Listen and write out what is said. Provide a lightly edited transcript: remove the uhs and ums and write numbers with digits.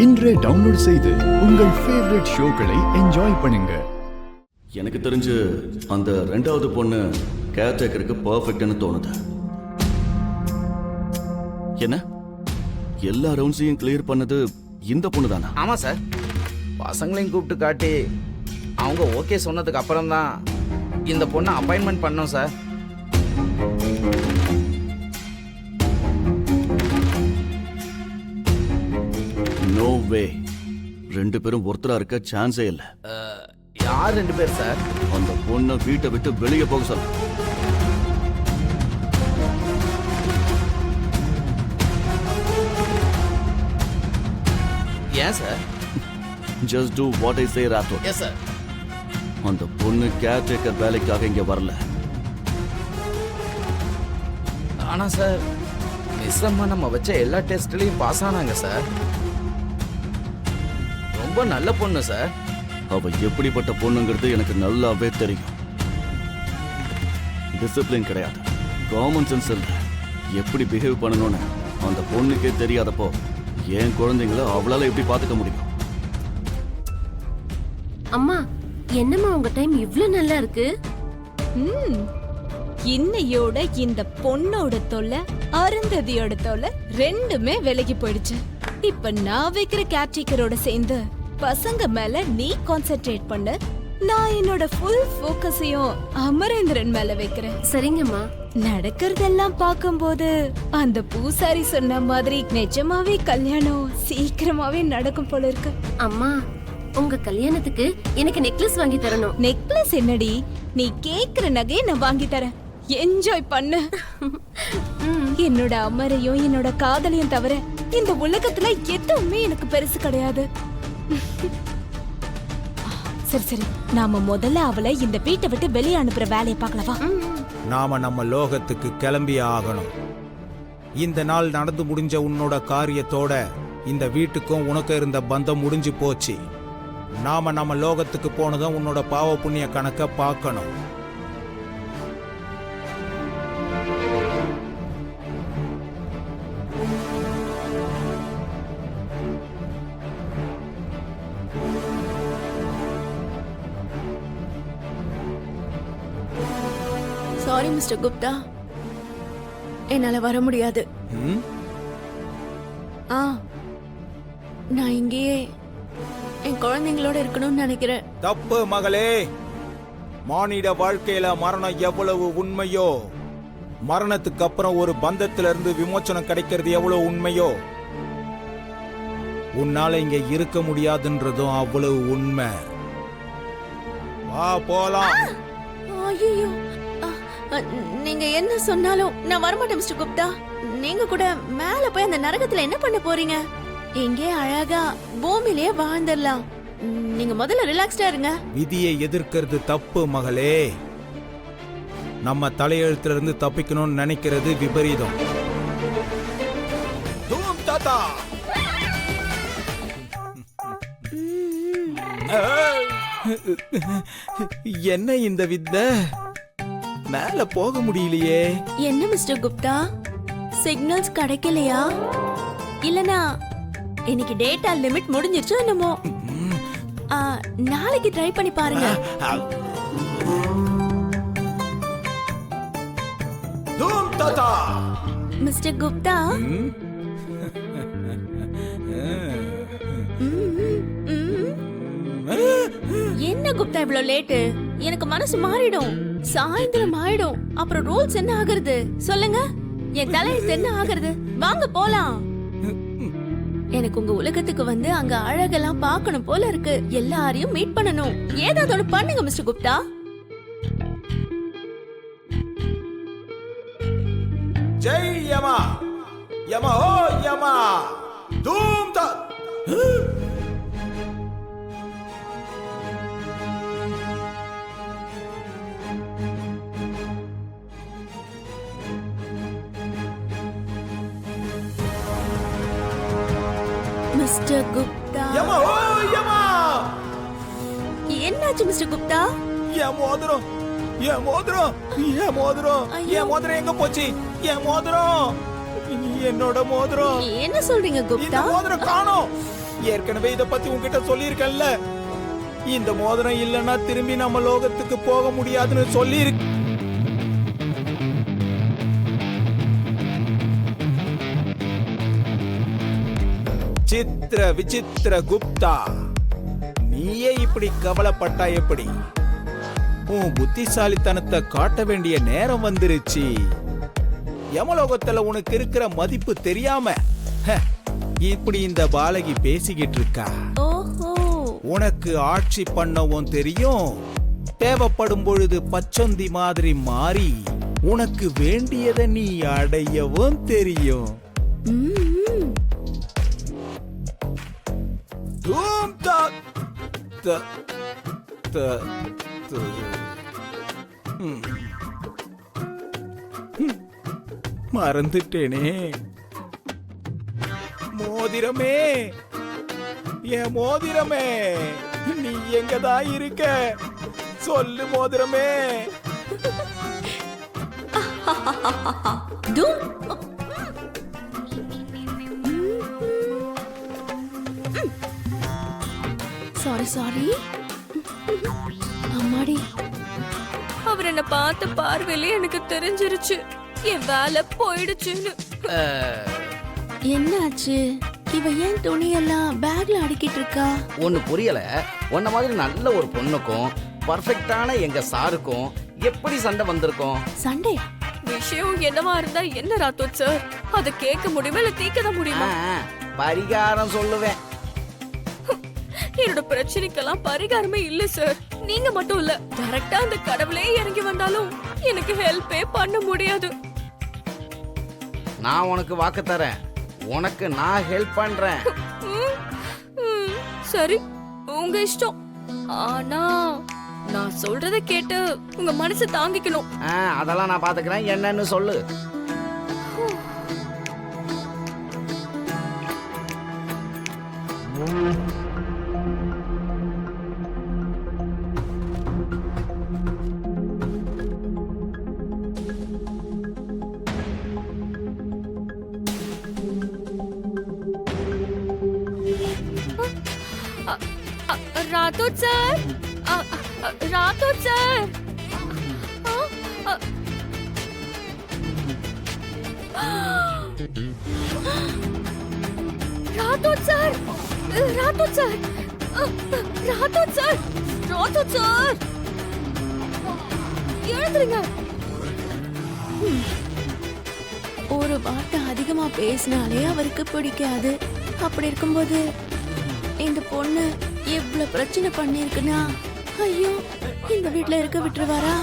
இன்றே டவுன்லோட் செய்து உங்கள் ஃபேவரட் ஷோக்களை என்ஜாய் பண்ணுங்க. எனக்கு தெரிஞ்சு அந்த ரெண்டாவது பொண்ணு கேர்டேக்கருக்கு பர்ஃபெக்ட்னு தோணுது. என்ன எல்லா ரவுண்ட்ஸையும் கிளியர் பண்ணது இந்த பொண்ணு தானா? ஆமாம் சார், பசங்களையும் கூப்பிட்டு காட்டி அவங்க ஓகே சொன்னதுக்கு அப்புறம் தான் இந்த பொண்ணை அப்பாயின்மெண்ட் பண்ணோம் சார். நோ வே, ரெண்டு பேரும் ஒருத்தரா இருக்க சான்ஸே இல்லை. யார் ரெண்டு பேர் சார்? அந்த பொண்ணை வீட்டை விட்டு வெளியே போக சொல்ல. ஏன் sir? Just do what I say, Rathod. Yes sir. அந்த பொண்ணு கேர்டேக்கர் வேலைக்காக இங்க வரல. ஆனால் சார், மிஸ் அம்மா நம்ம வச்ச எல்லா டெஸ்ட்லையும் பாஸ் ஆனாங்க சார். ரொம்ப நல்ல பொண்ணு சார். அவ எப்படிப்பட்ட பொண்ணுங்கிறது எனக்கு நல்லாவே தெரியும். டிசிப்ளின் கிடையாது, காமன் சென்ஸ் இல்லை. எப்படி பிஹேவ் பண்ணணும்னு அந்த பொண்ணுக்கே தெரியாதப்போ என் குழந்தைங்கள அவளால எப்படி பார்த்துக்க முடியும்? அம்மா, என்னம்மா உங்க டைம் இவ்ளோ நல்லா இருக்கு? இன்னையோட இந்த பொண்ணோட தொல்லை அருந்ததியோட தொல்லை ரெண்டுமே விலகி போயிடுச்சு. இப்ப நான் வைக்கிற கேர்டேக்கரோட சேர்ந்து பசங்க மேல நீ கான்சென்ட்ரேட் பண்ண, நான் என்னோட ஃபுல் ஃபோக்கஸையும் அமரேந்திரன் மேல வைக்கிறேன். சரிங்கம்மா. நடக்கிறதெல்லாம் பார்க்கும்போது அந்த பூசாரி சொன்ன மாதிரி நிஜமாவே கல்யாணம் சீக்கிரமாவே நடக்கும் போல இருக்கு. அம்மா, உங்க கல்யாணத்துக்கு எனக்கு நெக்லஸ் வாங்கி தரணும். நெக்லஸ் என்னடி, நீ கேக்குற நகையை நான் வாங்கி தரேன். என்ஜாய் பண்ணு. என்னோட அமரையும் என்னோட காதலையும் தவிர இந்த உலகத்துல எதுவுமே எனக்கு பெருசு கிடையாது. சரி சரி, நாம முதல்ல அவளை இந்த வீட்டை விட்டு வெளியே அனுப்புற வேலையை பார்க்கலவா? நாம நம்ம லோகத்துக்கு கிளம்பி ஆகணும். இந்த நாள் நடந்து முடிஞ்ச உன்னோட காரியத்தோட இந்த வீட்டுக்கும் உனக்கு இருந்த பந்தம் முடிஞ்சு போச்சு. நாம நம்ம லோகத்துக்கு போனதும் உன்னோட பாவ புண்ணிய கணக்க பார்க்கணும். சாரி மிஸ்டர் குப்தா, என்னால வர முடியாது. நான் இங்கேயே என் குழந்தைங்களோட இருக்கணும்னு நினைக்கிறேன். தப்பு மகளே. மானிட வாழ்க்கையில மரணம் எவ்வளவு உண்மையோ, மரணத்துக்கு அப்புறம் ஒரு பந்தத்திலிருந்து விமோச்சனம் கிடைக்கிறது எவ்வளவு உண்மையோ, உன்னால இங்க இருக்க முடியாதுன்றதும் அவ்வளவு உண்மை. வா போலாம். ஐயோ, நீங்க என்ன சொன்னாலும் நான் வரமாட்டேன் மிஸ்டர் குப்தா. நீங்க கூட மேல போய் அந்த நரகத்துல என்ன பண்ண போறீங்க? இங்கே அழகா பூமியிலே வாழ்ந்துடலாம். நீங்க முதல்ல ரிலாக்ஸ்டா இருங்க. விதியை எதிர்க்கிறது தப்பு மகளே. நம்ம தலையெழுத்துல இருந்து தப்பிக்கணும்னு நினைக்கிறது விபரீதம். தூம் தாத்தா. என்ன இந்த வித்தை? மேல போக முடியலையே. என்ன மிஸ்டர் குப்தா, சிக்னல்ஸ் கிடைக்கலையா? இல்லனா இன்னைக்கு டேட்டா லிமிட் முடிஞ்சிருச்சோ என்னமோ? நாளைக்கு ட்ரை பண்ணி பாருங்க. தூம் தாத்தா. மிஸ்டர் குப்தா, என்ன குப்தா இவ்ளோ லேட்டு? எனக்கு மனசு மாறிடும். சாயந்தரம் ஆயிடும். அப்புறம் ரூல்ஸ் என்ன ஆகுறது சொல்லுங்க? என் தலையெழுத்து என்ன ஆகுறது? வாங்க போலாம். எனக்கு உங்க உலகத்துக்கு வந்து அங்க அழகெல்லாம் பார்க்கணும் போல இருக்கு. எல்லாரையும் மீட் பண்ணணும். ஏதாவது ஒண்ணு பண்ணுங்க மிஸ்டர் குப்தா. ஜெய் யமா. யமா ஓ யமா. தூம் தா. மிஸ்டர் குப்தா. யமா ஓ யமா. என்னாச்சு மிஸ்டர் குப்தா? என் மோதிரம், என் மோதிரம், என் மோதிரம், என் மோதிரம் எங்க போச்சு? என் மோதிரம், என்னோட மோதிரம். என்ன சொல்றீங்க குப்தா? இந்த மோதிரம் காணோம். ஏற்கனவே இத பத்தி உன்கிட்ட சொல்லியிருக்கேன்ல. இந்த மோதிரம் இல்லைன்னா திரும்பி நம்ம லோகத்துக்கு போக முடியாதுன்னு சொல்லியிருக்கு. சித்ர விசித்திர குப்தா, நீயே இப்படி கவலைப்பட்டா எப்படி? உன் புத்திசாலித்தனத்தை காட்ட வேண்டிய நேரம் வந்துருச்சு. யமலோகத்துல உனக்கு இருக்கிற மதிப்பு தெரியாம இப்படி இந்த பாலகி பேசிக்கிட்டு இருக்கா. ஓஹோ, உனக்கு ஆட்சி பண்ணவும் தெரியும், தேவைப்படும் பொழுது பச்சொந்தி மாதிரி மாறி உனக்கு வேண்டியதை நீ அடையவும் தெரியும். ம்ம். தூம் தாக் த த த. ம். ம். மறந்துட்டேனே. மோதிரமே, என் மோதிரமே, நீ எங்கதான் இருக்க? சொல்லு மோதிரமே. தூம். Sorry sorry. அம்மாடி, அவர் என்ன பார்த்த பார்வையிலே எனக்கு தெரிஞ்சிருச்சு என் வேலை போயிடுச்சுன்னு. என்னாச்சு? இவ ஏன் துணியெல்லாம் பேக்ல அடிக்கிட்டு இருக்கா? ஒன்னு புரியல. உன்ன மாதிரி நல்ல ஒரு பொண்ணுக்கும் பர்ஃபெக்டான எங்க சாருக்கும் எப்படி சண்டை வந்திருக்கும்? சண்டையா? விஷயம் என்னவா இருந்தா என்ன ராத்தோட் சார்? அத கேட்க முடியுமா இல்ல தீர்க்க முடியுமா? பரிகாரம் சொல்லுவேன். என்னோட பிரச்சனைக்கெல்லாம் பரிகாரமே இல்ல சார். நீங்க மட்டும் இல்ல, டைரக்டா அந்த கடவுளே இறங்கி வந்தாலும் எனக்கு ஹெல்ப்பே பண்ண முடியாது. நான் உனக்கு வாக்கு தரேன், உனக்கு நான் ஹெல்ப் பண்றேன். ம், ம், சரி, உங்க இஷ்டம். ஆனா நான் சொல்றத கேட்டு உங்க மனசு தாங்கிக்கணும். அதெல்லாம் நான் பாத்துக்கிறேன். என்னன்னு சொல்லு. Rathod sir, Rathod sir. Rathod sir, Rathod sir, Rathod sir, Rathod sir, எழுந்துருங்க. ஒரு வார்த்தை அதிகமா பேசினாலே அவருக்கு பிடிக்காது. அப்படி இருக்கும்போது இந்த பொண்ணு இவ்வளவு பிரச்சனை பண்ணிருக்குன்னா, ஐயோ, இந்த வீட்ல இருக்க விட்டுருவாரா?